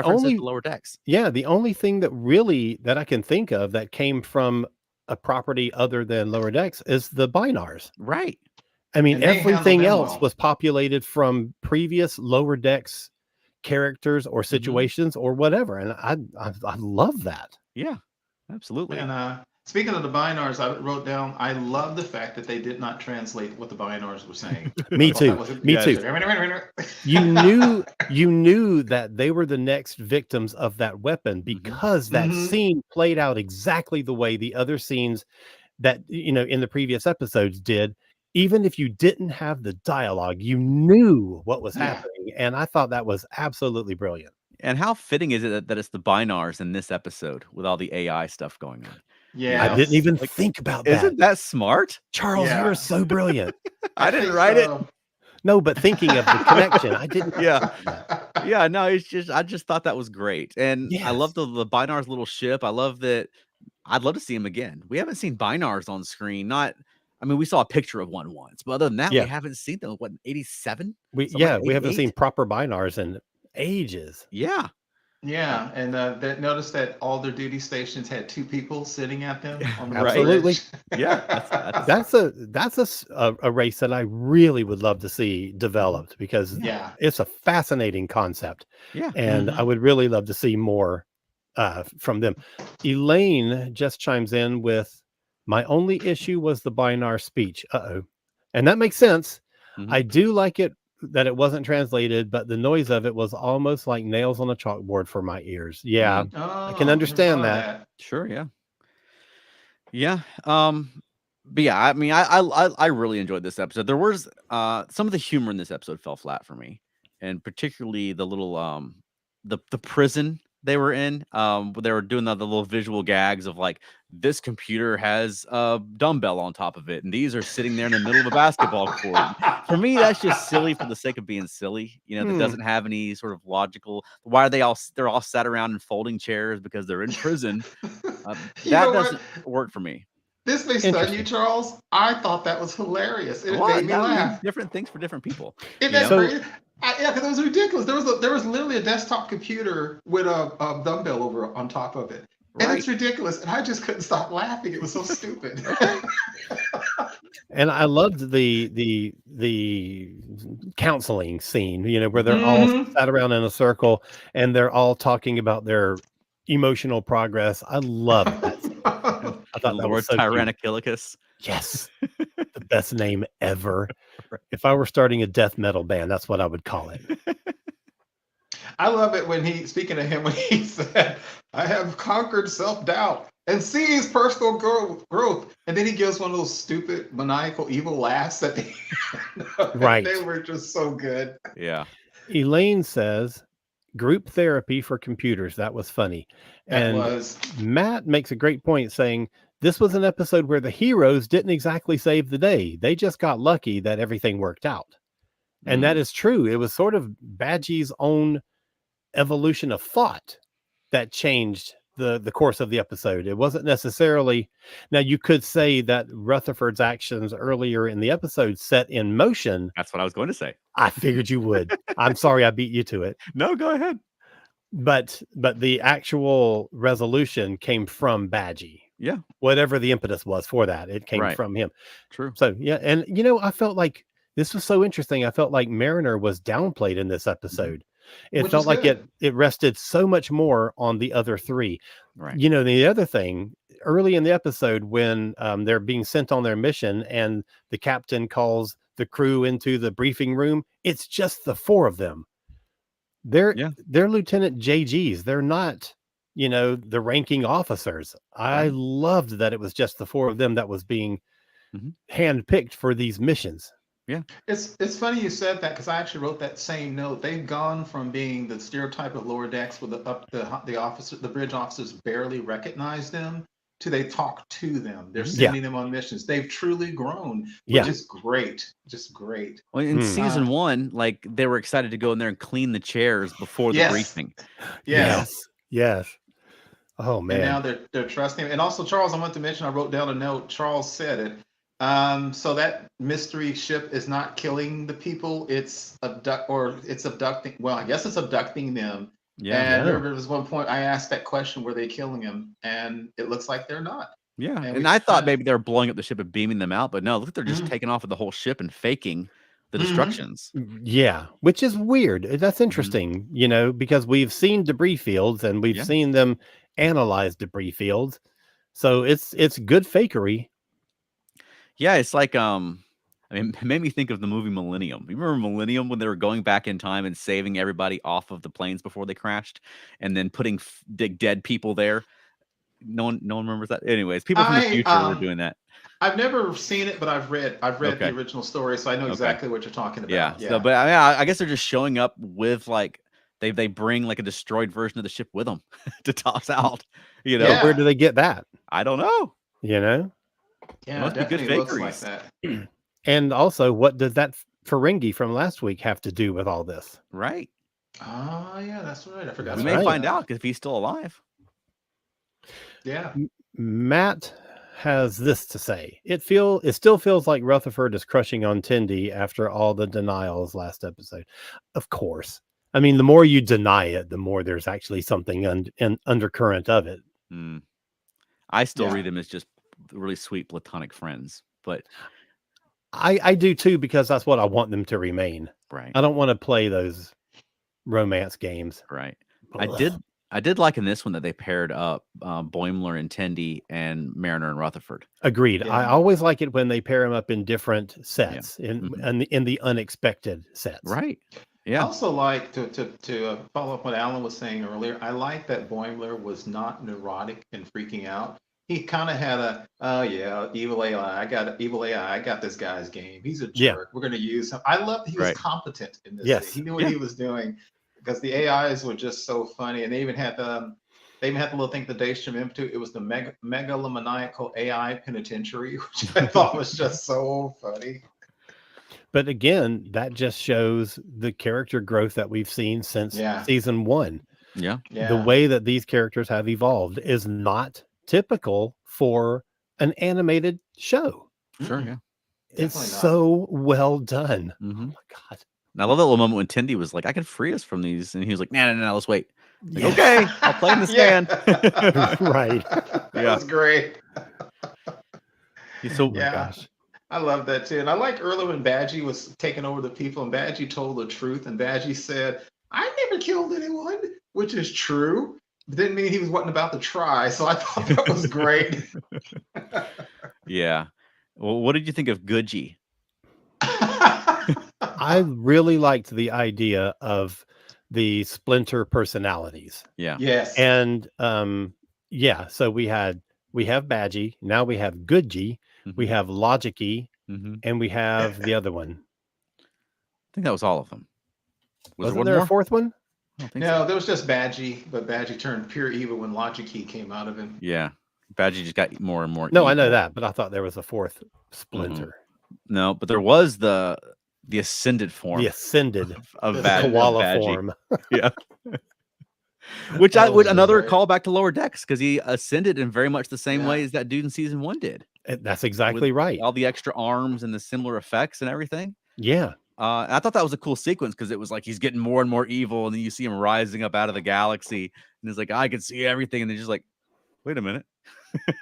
only to Lower Decks. Yeah. The only thing that I can think of that came from a property other than Lower Decks is the Binars. Right. I mean, everything else was populated from previous Lower Decks characters or situations or whatever. And I love that. Yeah, absolutely. And speaking of the Binars, I wrote down, I love the fact that they did not translate what the Binars were saying. Me too. Me too. You knew that they were the next victims of that weapon because that scene played out exactly the way the other scenes that, in the previous episodes did. even if you didn't have the dialogue, you knew what was Yeah. happening, and I thought that was absolutely brilliant. And how fitting is it that it's the Binars in this episode with all the AI stuff going on? Yeah. I didn't even Like, think about that. Isn't that smart? Charles, Yeah. you're so brilliant. I didn't think write it. so. No, but thinking of the connection, I didn't. Yeah. Yeah, no, I just thought that was great. And I love Yes. the Binar's little ship. I love that. I'd love to see him again. We haven't seen Binars on screen. I mean, we saw a picture of one once, but other than that, we Yeah. haven't seen them. What, 87? We Something like we haven't 88? seen proper binars in ages. Yeah. Yeah, and notice that all their duty stations had 2 people sitting at them on the Right. Absolutely. bridge. Yeah. That's a race that I really would love to see developed because Yeah. it's a fascinating concept, Yeah. and I would really love to see more from them. Elaine just chimes in with, "My only issue was the Binar speech." And that makes sense. Mhm. I do like it that it wasn't translated, but the noise of it was almost like nails on a chalkboard for my ears. Yeah, Oh, I can understand that. Sure, yeah. Yeah. But yeah, I mean, I really enjoyed this episode. There was some of the humor in this episode fell flat for me, and particularly the little the prison they were in. They were doing the little visual gags of like, this computer has a dumbbell on top of it, and these are sitting there in the middle of a basketball court. For me, that's just silly for the sake of being silly. You know, that doesn't have any sort of logical. Why are they're all sat around in folding chairs because they're in prison? You That know what? doesn't work for me. This may stun you, Interesting. Charles. I thought that was hilarious. It Well, made me that means laugh. different things for different people. Isn't you that know? crazy? Yeah, because it was ridiculous. There was literally a desktop computer with a dumbbell over on top of it. And Right. it's ridiculous. And I just couldn't stop laughing. It was so stupid. And I loved the counseling scene, you know, where they're all Mhm. sat around in a circle and they're all talking about their emotional progress. I loved that scene. I thought that Lord was so cute. Tyrannochillicus. Yes. The best name ever. Right. If I were starting a death metal band, that's what I would call it. I love it when speaking of him, when he said, I have conquered self-doubt and seized personal growth. And then he gives one of those stupid, maniacal, evil laughs that Right. they were just so good. Yeah. Elaine says, group therapy for computers. That was funny. That And was. Matt makes a great point saying, this was an episode where the heroes didn't exactly save the day. They just got lucky that everything worked out. And that is true. It was sort of Badgey's own evolution of thought that changed the course of the episode. It wasn't necessarily, now you could say that Rutherford's actions earlier in the episode set in motion. That's what I was going to say. I figured you would. I'm sorry I beat you to it. No, go ahead. But the actual resolution came from Badgey. Yeah. Whatever the impetus was for that, it came Right. from him. True. So yeah, and you know, I felt like this was so interesting. I felt like Mariner was downplayed in this episode. It Which felt is like good. it rested so much more on the other three. Right. You know, the other thing early in the episode when they're being sent on their mission and the captain calls the crew into the briefing room, it's just the 4 of them. They're Lieutenant JGs. They're not, you know, the ranking officers. I loved that it was just the 4 of them that was being handpicked for these missions. Yeah. It's funny you said that because I actually wrote that same note. They've gone from being the stereotype of lower decks where the bridge officers barely recognize them to they talk to them. They're sending them on missions. They've truly grown, which is great. Just great. Well, in season 1, like they were excited to go in there and clean the chairs before the briefing. Yes. Oh man. And now they're trusting him. And also, Charles, I want to mention, I wrote down a note. Charles said it. So that mystery ship is not killing the people. It's abducting. Well, I guess it's abducting them. Yeah. And there was one point I asked that question: were they killing him? And it looks like they're not. Yeah. And I thought maybe they were blowing up the ship and beaming them out, but no, look, they're just taking off with the whole ship and faking the destructions. Yeah, which is weird. That's interesting, you know, because we've seen debris fields and we've seen them analyze debris fields. So it's good fakery. Yeah, it's like I mean, it made me think of the movie Millennium. You remember Millennium when they were going back in time and saving everybody off of the planes before they crashed, and then putting dead people there? No one remembers that. Anyways, people from the future were doing that. I've never seen it, but I've read Okay. the original story, so I know Okay. exactly what you're talking Yeah. about. So, but I mean, I guess they're just showing up with like they bring like a destroyed version of the ship with them to toss out. You know, Yeah. Where do they get that? I don't know. You know? Yeah, must it be good definitely looks like fakeries. that. And also, what does that Ferengi from last week have to do with all this? Right. Oh, yeah, that's right. I forgot. We That's may right. find out if he's still alive. Yeah. Matt has this to say. It still feels like Rutherford is crushing on Tindy after all the denials last episode. Of course. I mean, the more you deny it, the more there's actually something undercurrent of it. Hmm. I still Yeah. read them as just really sweet platonic friends, but I do too, because that's what I want them to remain. right, I don't want to play those romance games. right. Ugh. I did like in this one that they paired up Boimler and Tendi and Mariner and Rutherford. Agreed. I Yeah. always like it when they pair them up in different sets, Mhm. in the unexpected sets. Right. I Yeah. also like to follow up what Alan was saying earlier. I like that Boimler was not neurotic and freaking out. He kind of had a, oh yeah, evil AI. I got this guy's game. He's a jerk. Yeah. We're gonna use him. I love that he was Right. competent in this. Yes. He knew what he was doing, because the AIs were just so funny, and they even had the little thing that Daystrom into. It was the megalomaniacal AI penitentiary, which I thought was just so funny. But again, that just shows the character growth that we've seen since Yeah. season 1. Yeah. Yeah. The way that these characters have evolved is not typical for an animated show. Sure. Yeah. It's Definitely not. so well done. Mhm. Oh my God. And I love that little moment when Tendi was like, "I can free us from these," and he was like, "No, let's wait." Like, Yeah. okay, I'll play in the stand. Right. That Yeah. was great. So Oh my Yeah. gosh. I love that too. And I like earlier when Badgie was taking over the people, and Badgie told the truth, and Badgie said, I never killed anyone, which is true. But didn't mean he wasn't about to try. So I thought that was great. yeah. Well, what did you think of Goodgie? I really liked the idea of the splinter personalities. Yeah. Yes. And yeah, so we have Badgie, now we have Goodgie, we Mhm. have Logicy, Mhm. and we have the other one. I think that was all of them. Was Wasn't there one there more? a fourth one? I don't think No, so. there was just Badgie, but Badgie turned pure evil when Logicy came out of him. Yeah. Badgie just got more and more. No, I know evil. that, but I thought there was a fourth splinter. No, but there was the ascended form The ascended of The Badgie. koala Badgie. form. Yeah. Which That was another great. callback to Lower Decks, because he ascended in very much the same Yeah. way as that dude in season 1 did. That's exactly right. All the extra arms and the similar effects and everything. Yeah. And I thought that was a cool sequence, because it was like he's getting more and more evil, and then you see him rising up out of the galaxy, and he's like, I can see everything, and they're just like, wait a minute,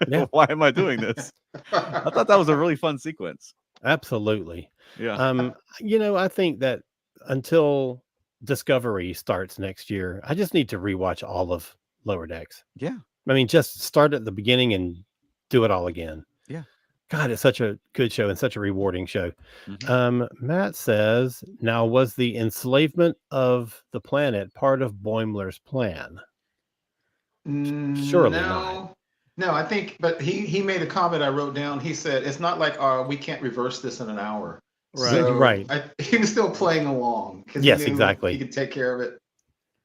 Yeah. why am I doing this? I thought that was a really fun sequence. Absolutely. Yeah. I think that until Discovery starts next year, I just need to rewatch all of Lower Decks. Yeah. I mean, just start at the beginning and do it all again. Yeah. God, it's such a good show and such a rewarding show. Mhm. Matt says, now was the enslavement of the planet part of Boimler's plan? Surely not. No, I think, but he made a comment I wrote down. He said, it's not like, we can't reverse this in an hour. Right. So Right. he was still playing along. 'Cause Yes, he knew exactly. He could take care of it.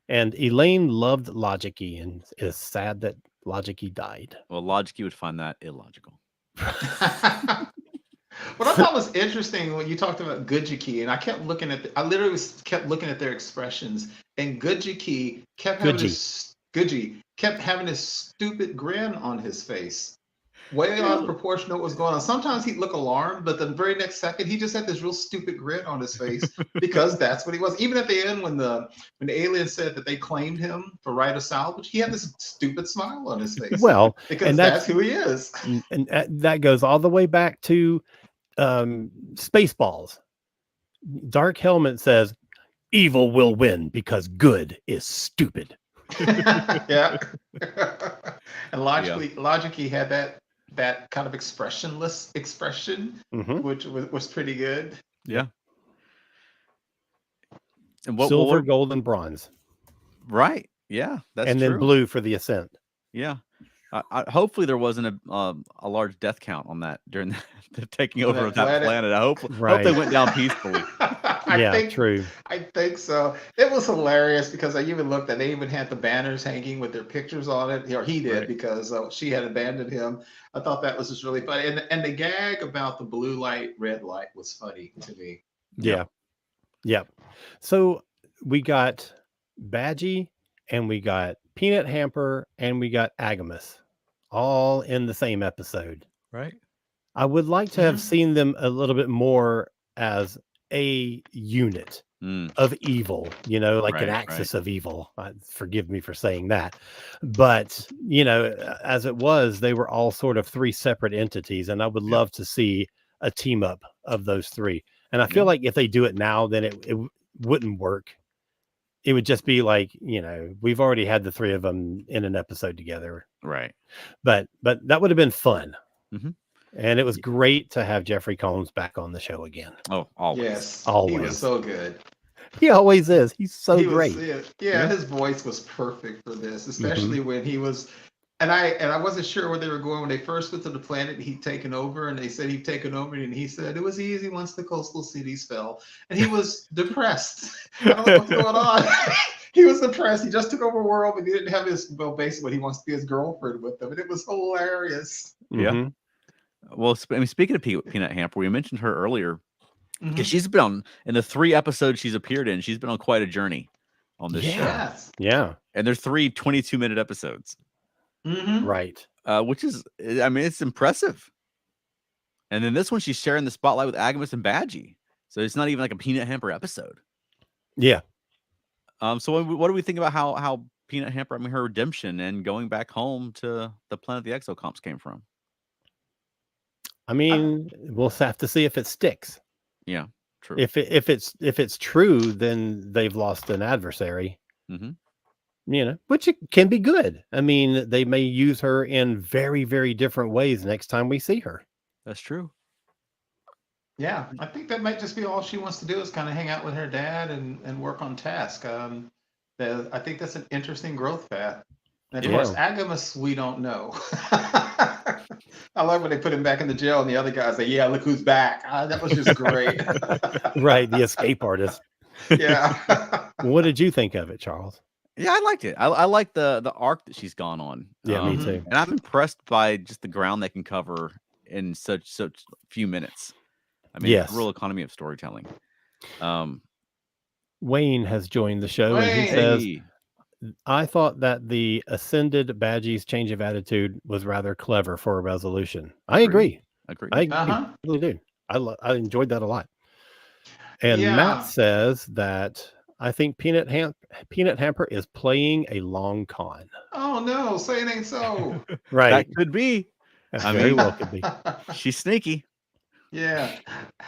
And Elaine loved Logicy and is sad that Logicy died. Well, Logicy would find that illogical. What I thought was interesting when you talked about Gujiki, and I kept looking at, I literally kept looking at their expressions, and Gujiki kept having this stupid grin on his face, way out of proportion to what was going on. Sometimes he'd look alarmed, but the very next second he just had this real stupid grin on his face, because that's what he was. Even at the end, when the alien said that they claimed him for right of salvage, he had this stupid smile on his face. Well, because and that's who he is. And that goes all the way back to Spaceballs. Dark Helmet says, evil will win because good is stupid. Yeah. And Logicy had that kind of expressionless expression, which was pretty good. Yeah. And Silver, gold, and bronze. Right. Yeah, that's and true. then blue for the ascent. Yeah. Hopefully there wasn't a large death count on that during the taking On over that of that planet? planet. I hope Right. they went down peacefully. Yeah, true. I think so. It was hilarious because I even looked and they even had the banners hanging with their pictures on it, or he did Right. because she had abandoned him. I thought that was just really funny, and the gag about the blue light, red light was funny to me. Yeah. Yep. So we got Badgie and we got Peanut Hamper and we got Agamus all in the same episode. Right. I would like to have Mhm. seen them a little bit more as a unit Mm, of evil, like an Right, axis of evil. Forgive me for saying that. But, as it was, they were all sort of three separate entities. And I would Yeah. love to see a team up of those three. And I feel Yeah. like if they do it now, then it wouldn't work. It would just be like, we've already had the three of them in an episode together. Right. But that would have been fun. Mhm. And it was great to have Jeffrey Combs back on the show again. Oh, always. Yes, he Always. was so good. He always is. He's so He great. was, Yeah. his voice was perfect for this, especially when he was. And I wasn't sure where they were going when they first went to the planet. He'd taken over, and they said he'd taken over, and he said it was easy once the coastal cities fell, and he was depressed. I don't know what's going on. He was depressed. He just took over the world, but he didn't have basically he wants to be his girlfriend with him, and it was hilarious. Yeah. Mhm. Well, speaking of Peanut Hamper, we mentioned her earlier Mhm. because she's been on in the 3 episodes she's appeared in. She's been on quite a journey on this show, Yes. Yeah. and there's 3 22-minute episodes, Mhm. Right. which is, I mean, it's impressive. And then this one, she's sharing the spotlight with Agamus and Badgie, so it's not even like a Peanut Hamper episode. Yeah. So what do we think about how Peanut Hamper, I mean, her redemption and going back home to the planet the exocomps came from? I mean, we'll have to see if it sticks. Yeah, true. If it's true, then they've lost an adversary. Mhm. Which it can be good. I mean, they may use her in very, very different ways next time we see her. That's true. Yeah, I think that might just be all she wants to do is kind of hang out with her dad and work on task. I think that's an interesting growth path. And of course, Agamus, we don't know. I love when they put him back in the jail and the other guys say, yeah, look who's back. That was just great. Right, the escape artist. Yeah. What did you think of it, Charles? Yeah, I liked it. I like the arc that she's gone on. Yeah, me too. And I'm impressed by just the ground they can cover in such few minutes. I mean, it's a real economy of storytelling. Wayne has joined the show and he says, I thought that the ascended Badgie's change of attitude was rather clever for a resolution. I agree. I really do. I enjoyed that a lot. And Matt says that I think Peanut Hamper is playing a long con. Oh no, say it ain't so. Right. That could be. That very well could be. She's sneaky. Yeah.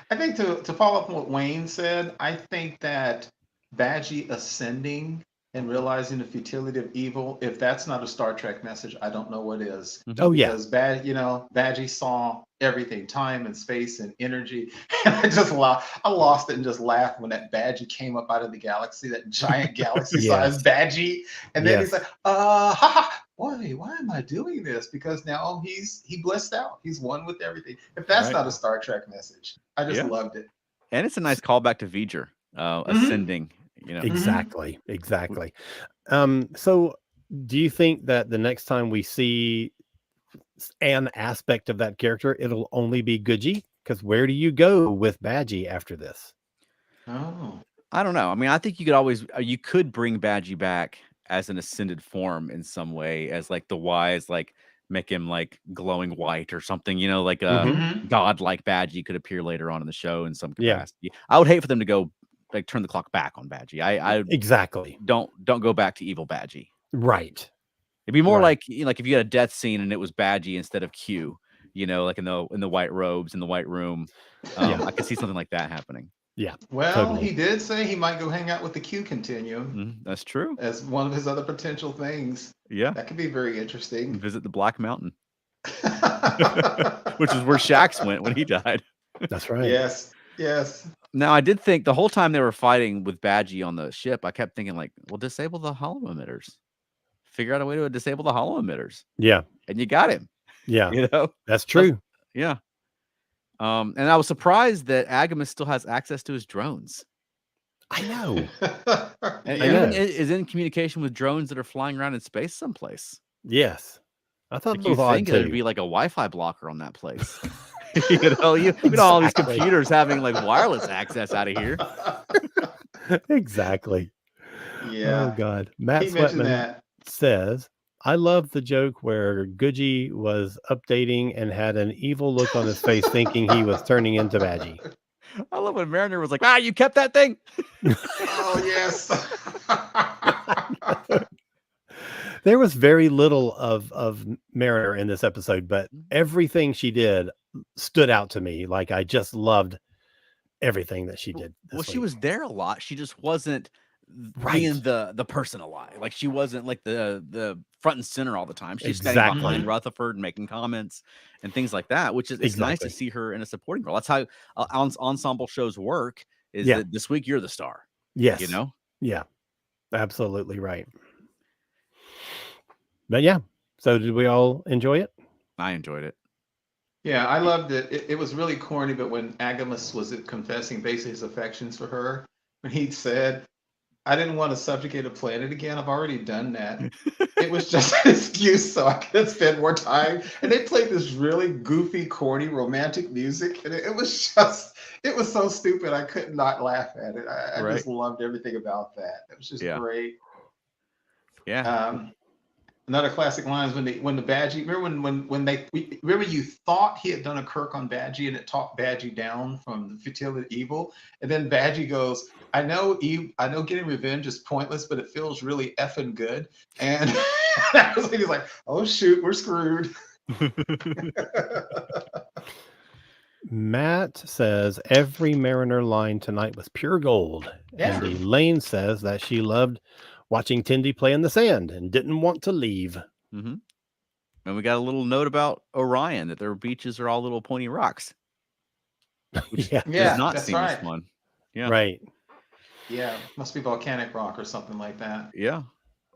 I think to follow up on what Wayne said, I think that Badgie ascending and realizing the futility of evil, if that's not a Star Trek message, I don't know what is. Oh yeah. Because Badgie saw everything, time and space and energy. And I lost it and just laughed when that Badgie came up out of the galaxy, that giant galaxy-sized Badgie. And then he's like, why am I doing this? Because now he blissed out. He's one with everything. If that's not a Star Trek message, I just loved it. And it's a nice callback to V'ger, ascending. Exactly. So do you think that the next time we see an aspect of that character, it'll only be Guji? Because where do you go with Badgie after this? Oh, I don't know. I mean, I think you could bring Badgie back as an ascended form in some way, as like the wise, like make him like glowing white or something, like a god-like Badgie could appear later on in the show in some capacity. I would hate for them to go like turn the clock back on Badgie. I exactly don't go back to evil Badgie. Right. It'd be more like like if you had a death scene and it was Badgie instead of Q, like in the white robes in the white room. I could see something like that happening. Yeah. Well, totally. He did say he might go hang out with the Q Continuum. That's true. As one of his other potential things. Yeah. That could be very interesting. Visit the Black Mountain. Which is where Shax went when he died. That's right. Yes. Now, I did think the whole time they were fighting with Badgie on the ship, I kept thinking like, well, disable the holo emitters. figure out a way to disable the holo emitters. Yeah. And you got him. Yeah. You know? That's true. Yeah. And I was surprised that Agamus still has access to his drones. I know. And I know. even is in communication with drones that are flying around in space someplace. Yes. I thought Like it you was odd think there'd too. be like a Wi-Fi blocker on that place. You know all these Exactly. computers having like wireless access out of here. Exactly. Yeah. Oh God. Matt He mentioned Sweatman that. says, I love the joke where Goodgie was updating and had an evil look on his face thinking he was turning into Badgie. I love when Mariner was like, you kept that thing. Oh, yes. There was very little of Mariner in this episode, but everything she did stood out to me. Like I just loved everything that she did. Well, she was there a lot. She just wasn't Right. being the person alive. Like she wasn't like the front and center all the time. She's standing Exactly. behind Rutherford and making comments and things like that, which is it's nice to Exactly. see her in a supporting role. That's how ensemble shows work. Is Yeah. that this week you're the star? Yes. You know? Yeah. Absolutely right. But yeah. So did we all enjoy it? I enjoyed it. Yeah, I loved it. It was really corny, but when Agamus was confessing basically his affections for her, when he said, I didn't want to subjugate a planet again. I've already done that. It was just an excuse so I could spend more time. And they played this really goofy, corny, romantic music. And it was so stupid. I could not laugh at it. I Right. just loved everything about that. It was just Yeah. great. Yeah. Another classic line is when the Badgie, remember you thought he had done a Kirk on Badgie and it talked Badgie down from the futility of evil, and then Badgie goes, I know getting revenge is pointless, but it feels really effing good. And that was when he's like, oh shoot, we're screwed. Matt says every Mariner line tonight was pure gold. Yeah. And Elaine says that she loved watching Tindy play in the sand and didn't want to leave. Mm-hmm. And we got a little note about Orion that their beaches are all little pointy rocks. Which Yeah. does not that's seem right. as fun. Yeah. Right. Yeah, must be volcanic rock or something like that. Yeah.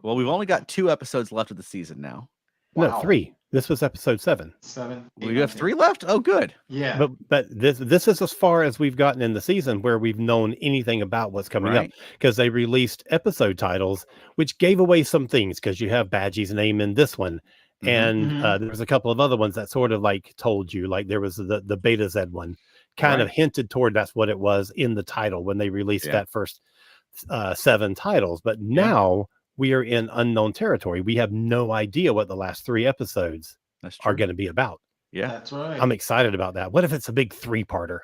Well, we've only got 2 episodes left of the season now. No, Wow. 3. This was episode 7. 7. We have 3 left? Oh, good. Yeah. But this is as far as we've gotten in the season where we've known anything about what's coming up, Right. because they released episode titles, which gave away some things because you have Badgie's name in this one. Mhm. And Mhm. there was a couple of other ones that sort of like told you, like there was the Beta Z one kind of Right. hinted toward that's what it was in the title when they released Yeah. that first 7 titles. But now we are in unknown territory. We have no idea what the last 3 episodes That's true. are going to be about. Yeah. That's right. I'm excited about that. What if it's a big 3-parter?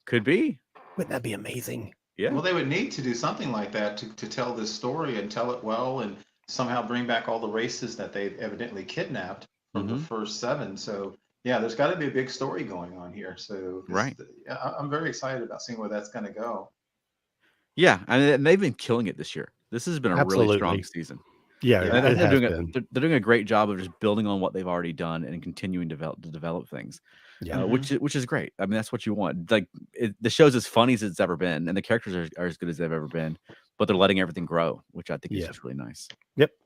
Could be. Wouldn't that be amazing? Yeah. Well, they would need to do something like that to tell this story and tell it well and somehow bring back all the races that they've evidently kidnapped from the first 7. So, yeah, there's got to be a big story going on here. So, Right. I'm very excited about seeing where that's going to go. Yeah. And they've been killing it this year. This has been a really strong Absolutely. season. Yeah, Yeah, And it has they're been. doing a great job of just building on what they've already done and continuing to develop things. Yeah. Which is great. I mean, that's what you want. Like the show's as funny as it's ever been, and the characters are as good as they've ever been. But they're letting everything grow, which I think is Yeah. just really nice.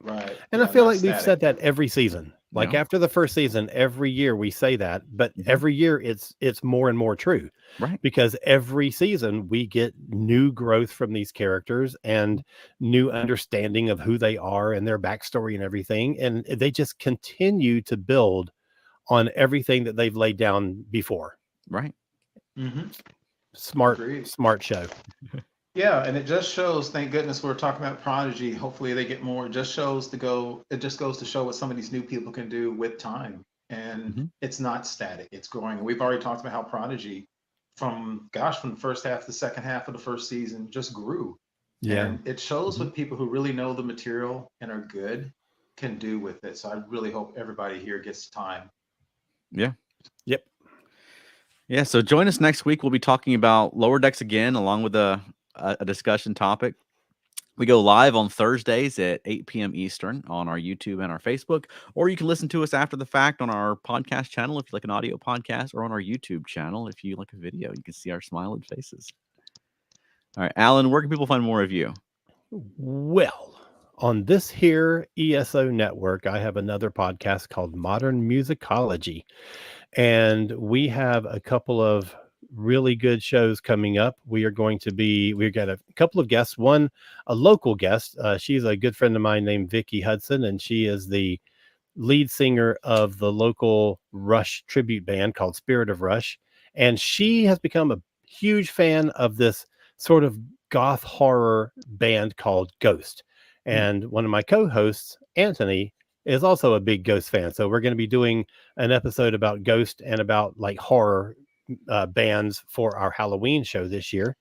Right. And I Yeah, feel not like we've static. said that every season. Like Yeah. after the first season, every year we say that, but Mhm. every year it's more and more true. Right. Because every season we get new growth from these characters and new understanding of who they are and their backstory and everything. And they just continue to build on everything that they've laid down before. Right. Mhm. Smart Agreed. show. Yeah, and it just shows, thank goodness we're talking about Prodigy. Hopefully they get more. It just goes to show what some of these new people can do with time. And Mhm. it's not static, it's growing. We've already talked about how Prodigy from the first half to the second half of the first season just grew. And it shows what people who really know the material and are good can do with it. So I really hope everybody here gets time. Yeah. Yep. Yeah. So join us next week. We'll be talking about Lower Decks again, along with a discussion topic. We go live on Thursdays at 8 p.m. Eastern on our YouTube and our Facebook, or you can listen to us after the fact on our podcast channel if you like an audio podcast, or on our YouTube channel if you like a video. You can see our smiling faces. All right, Alan, where can people find more of you? Well, on this here ESO network, I have another podcast called Modern Musicology. And we have a couple of really good shows coming up. We've got a couple of guests, one, a local guest. She's a good friend of mine named Vicky Hudson, and she is the lead singer of the local Rush tribute band called Spirit of Rush. And she has become a huge fan of this sort of goth horror band called Ghost. And one of my co-hosts, Anthony, is also a big Ghost fan. So we're going to be doing an episode about Ghost and about like horror bands for our Halloween show this year.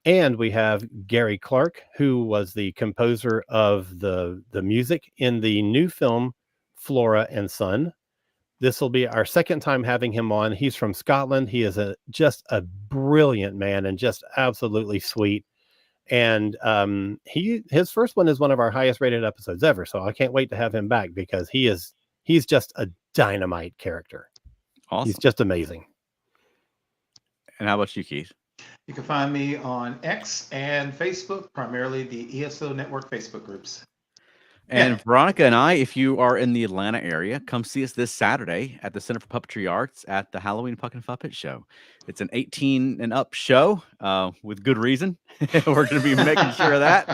And we have Gary Clark, who was the composer of the music in the new film Flora and Son. This will be our second time having him on. He's from Scotland. He is just a brilliant man and just absolutely sweet. And his first one is one of our highest rated episodes ever. So I can't wait to have him back because he's just a dynamite character. Awesome. He's just amazing. And how about you, Keith? You can find me on X and Facebook, primarily the ESO Network Facebook groups. And Veronica and I, if you are in the Atlanta area, come see us this Saturday at the Center for Puppetry Arts at the Halloween Puck and Puppet Show. It's an 18 and up show with good reason. We're going to be making sure of that.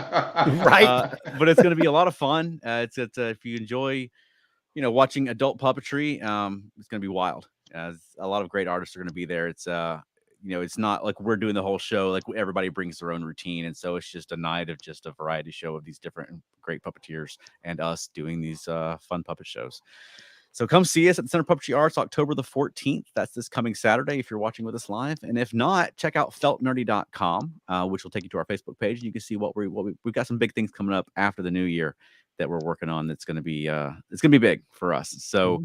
Right. But it's going to be a lot of fun. It's if you enjoy, watching adult puppetry, it's going to be wild. A lot of great artists are going to be there. It's it's not like we're doing the whole show, like everybody brings their own routine. And so it's just a night of just a variety show of these different great puppeteers and us doing these fun puppet shows. So come see us at the Center for Puppetry Arts, October the 14th. That's this coming Saturday if you're watching with us live. And if not, check out feltnerdy.com, which will take you to our Facebook page. And you can see we've got some big things coming up after the new year that we're working on. That's going to be big for us. So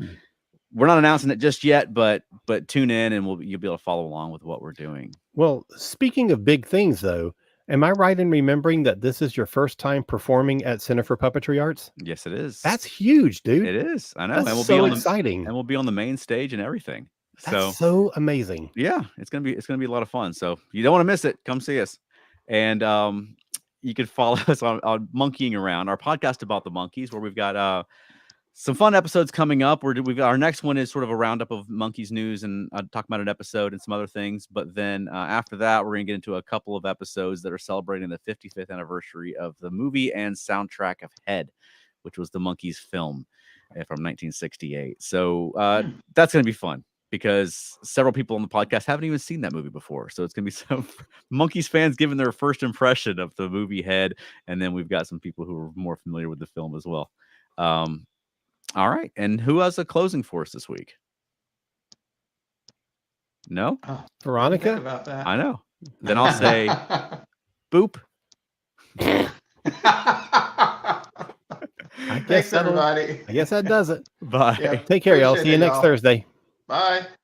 we're not announcing it just yet, but tune in and you'll be able to follow along with what we're doing. Well, speaking of big things, though, am I right in remembering that this is your first time performing at Center for Puppetry Arts? Yes, it is. That's huge, dude. It is. I know. That's and we'll so be exciting. And we'll be on the main stage and everything. That's so amazing. Yeah, it's gonna be a lot of fun. So you don't want to miss it. Come see us. And you can follow us on Monkeying Around, our podcast about the monkeys, where we've got some fun episodes coming up. We've got our next one is sort of a roundup of monkeys news and talk about an episode and some other things. But then after that, we're going to get into a couple of episodes that are celebrating the 55th anniversary of the movie and soundtrack of Head, which was the Monkees film from 1968. So that's going to be fun because several people on the podcast haven't even seen that movie before. So it's going to be some Monkees fans giving their first impression of the movie Head. And then we've got some people who are more familiar with the film as well. All right. And who has a closing for us this week? No? Veronica? About that. I know. Then I'll say boop. Thanks, everybody. I guess that does it. Bye. Yeah, Take care, y'all. appreciate See you it, next y'all. Thursday. Bye.